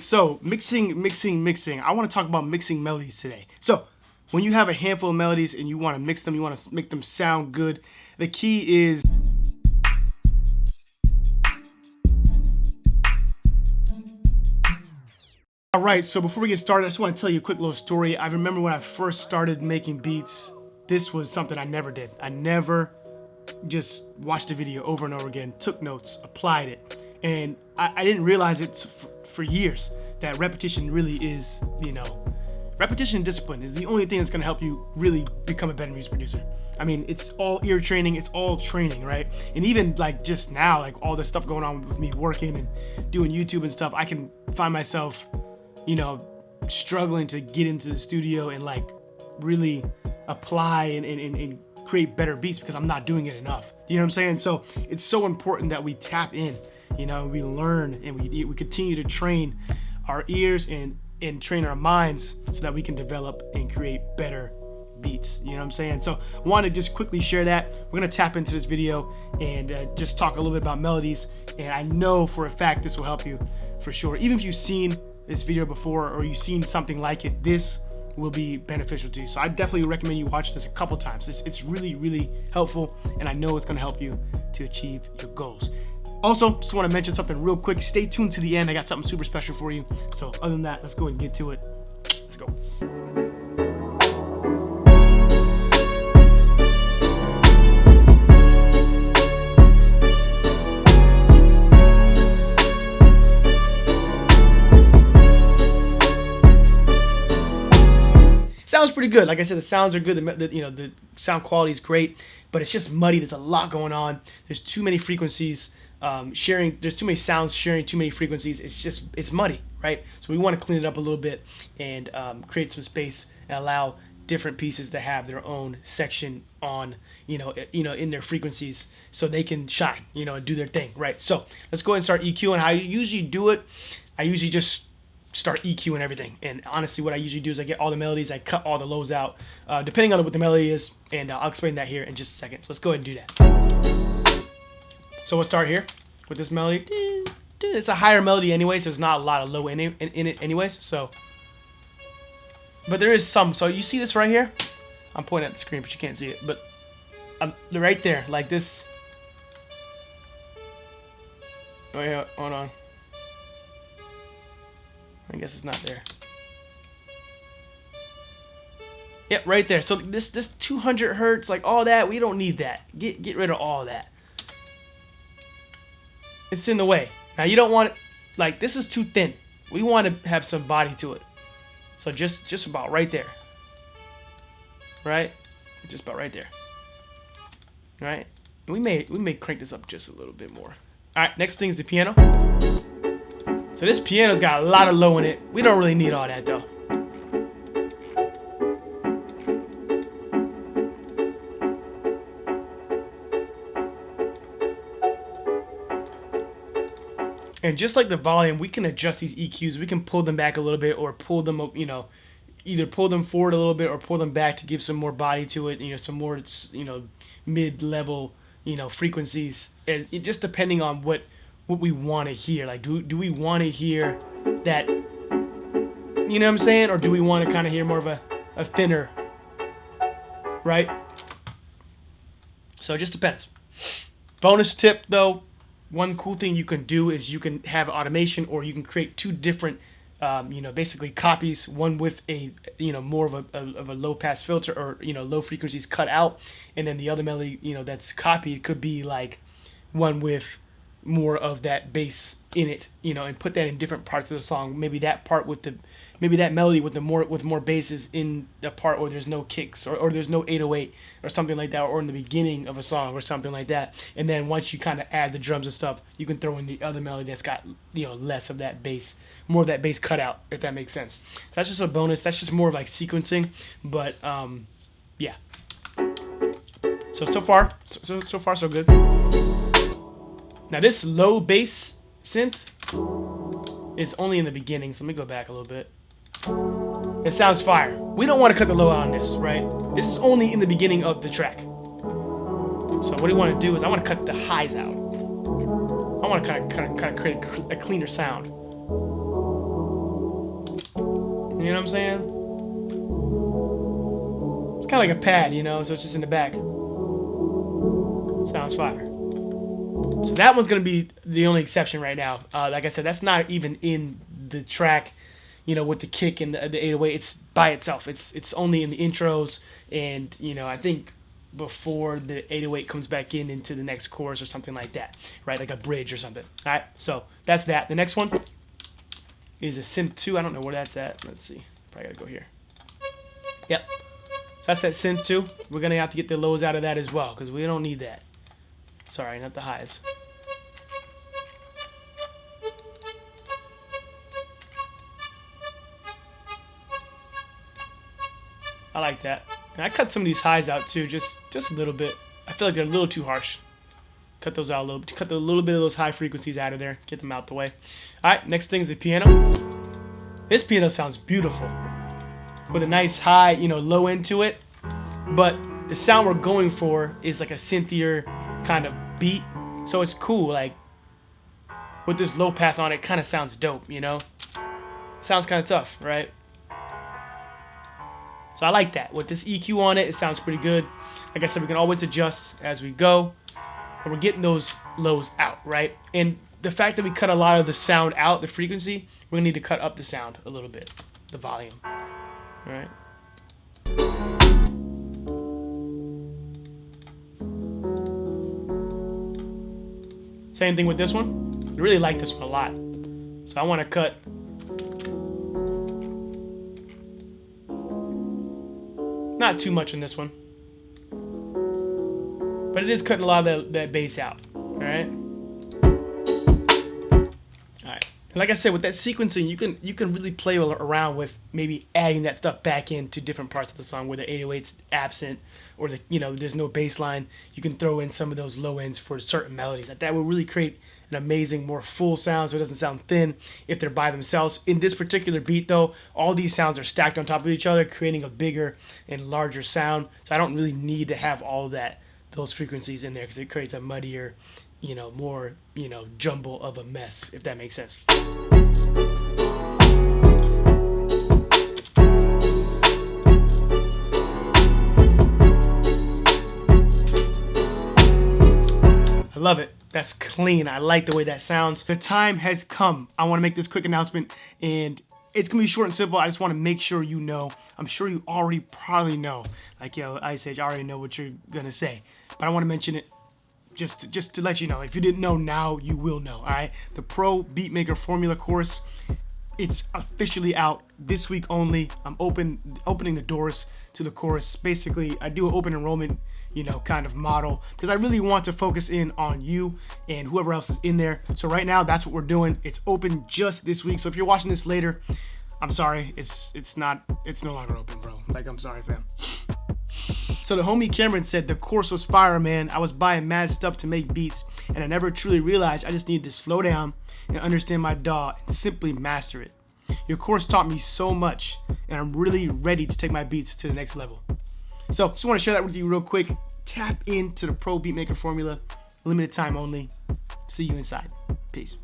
so mixing. I want to talk about mixing melodies today. So when you have a handful of melodies and you want to mix them, you want to make them sound good, the key is Alright, so before we get started, I just want to tell you a quick little story. I remember when I first started making beats, this was something I never did. I never just watched a video over and over again, took notes, applied it. And I didn't realize it for years that repetition really is, repetition and discipline is the only thing that's going to help you really become a better music producer. I mean, it's all ear training, it's all training, right? And even like just now, like all this stuff going on with me working and doing YouTube and stuff, I can find myself, struggling to get into the studio and like really apply and create better beats because I'm not doing it enough. You know what I'm saying? So it's so important that we tap in, we learn and we continue to train our ears and train our minds so that we can develop and create better beats. You know what I'm saying? So I want to just quickly share that. We're going to tap into this video and just talk a little bit about melodies. And I know for a fact this will help you for sure. Even if you've seen this video before or you've seen something like it, this will be beneficial to you. So I definitely recommend you watch this a couple times. It's really, really helpful, and I know it's going to help you to achieve your goals. Also, just want to mention something real quick. Stay tuned to the end. I got something super special for you. So other than that, let's go and get to it. Let's go. Sounds pretty good. Like I said, the sounds are good. The sound quality is great, but it's just muddy. There's a lot going on. There's too many frequencies sharing. There's too many sounds sharing too many frequencies. It's muddy, right? So we want to clean it up a little bit and create some space and allow different pieces to have their own section on, in their frequencies so they can shine, and do their thing, right? So let's go ahead and start EQing. How I usually do it, I usually just start EQing everything. And honestly, what I usually do is I get all the melodies, I cut all the lows out, depending on what the melody is, and I'll explain that here in just a second. So let's go ahead and do that. So we'll start here with this melody. It's a higher melody anyway, so there's not a lot of low in it anyways. So, but there is some. So you see this right here? I'm pointing at the screen, but you can't see it. But right there, like this. Oh yeah, hold on. I guess it's not there. Yep, right there. So this 200 hertz, like all that, we don't need that. Get rid of all that. It's in the way. Now you don't want it, like this is too thin. We want to have some body to it. So just about right there. Right? Just about right there. Right? We may crank this up just a little bit more. All right, next thing is the piano. So this piano's got a lot of low in it. We don't really need all that though. And just like the volume, we can adjust these EQs. We can pull them back a little bit or pull them up, either pull them forward a little bit or pull them back to give some more body to it, some more, mid-level, frequencies. And it just depending on what we want to hear. Like do we want to hear that, you know what I'm saying, or do we want to kind of hear more of a thinner, right? So it just depends. Bonus tip though, one cool thing you can do is you can have automation, or you can create two different basically copies, one with a more of a low pass filter or low frequencies cut out, and then the other melody that's copied could be like one with more of that bass in it, and put that in different parts of the song. Maybe that part with that melody with more basses in the part where there's no kicks or there's no 808 or something like that, or in the beginning of a song or something like that. And then once you kind of add the drums and stuff, you can throw in the other melody that's got less of that bass, more of that bass cut out, if that makes sense. So that's just a bonus. That's just more of like sequencing, but yeah. So far so good. Now this low bass synth is only in the beginning, so let me go back a little bit. It sounds fire. We don't want to cut the low out on this, right? This is only in the beginning of the track. So what I want to do is I want to cut the highs out. I want to kind of create a cleaner sound. You know what I'm saying? It's kind of like a pad, you know, so it's just in the back. Sounds fire. So that one's going to be the only exception right now. Like I said, that's not even in the track, you know, with the kick and the 808. It's by itself. It's only in the intros, and, you know, I think before the 808 comes back into the next chorus or something like that, right? Like a bridge or something. All right, so that's that. The next one is a synth 2. I don't know where that's at. Let's see. Probably got to go here. Yep. So that's that synth 2. We're going to have to get the lows out of that as well because we don't need that. Sorry, not the highs. I like that. And I cut some of these highs out too, just a little bit. I feel like they're a little too harsh. Cut those out a little bit. Cut a little bit of those high frequencies out of there. Get them out the way. All right, next thing is the piano. This piano sounds beautiful with a nice high, you know, low end to it. But the sound we're going for is like a synthier kind of beat. So it's cool. Like with this low pass on it, kind of sounds dope, you know? Sounds kind of tough, right? So I like that. With this EQ on it, it sounds pretty good. Like I said, we can always adjust as we go. And we're getting those lows out, right? And the fact that we cut a lot of the sound out, the frequency, we're going to need to cut up the sound a little bit, the volume. All right? Same thing with this one. I really like this one a lot. So I want to cut not too much in this one, but it is cutting a lot of that bass out. All right. And like I said, with that sequencing, you can really play around with maybe adding that stuff back into different parts of the song where the 808's absent or the, you know, there's no bass line. You can throw in some of those low ends for certain melodies. That will really create an amazing, more full sound, so it doesn't sound thin if they're by themselves. In this particular beat, though, all these sounds are stacked on top of each other, creating a bigger and larger sound. So I don't really need to have all of those frequencies in there because it creates a muddier, you know, more, you know, jumble of a mess, if that makes sense. I love it. That's clean. I like the way that sounds. The time has come. I want to make this quick announcement, and it's going to be short and simple. I just want to make sure you know. I'm sure you already probably know. Like, yo, Ice Age, I already know what you're going to say. But I want to mention it just to let you know. If you didn't know, now you will know, all right? The Pro Beatmaker Formula course, it's officially out this week only. I'm opening the doors to the course. Basically, I do an open enrollment, you know, kind of model because I really want to focus in on you and whoever else is in there. So right now, that's what we're doing. It's open just this week. So if you're watching this later, I'm sorry. It's no longer open, bro. Like, I'm sorry, fam. So the homie Cameron said the course was fire, man. I was buying mad stuff to make beats, and I never truly realized I just needed to slow down and understand my DAW and simply master it. Your course taught me so much, and I'm really ready to take my beats to the next level. So just want to share that with you real quick. Tap into the Pro Beatmaker Formula, limited time only. See you inside. Peace.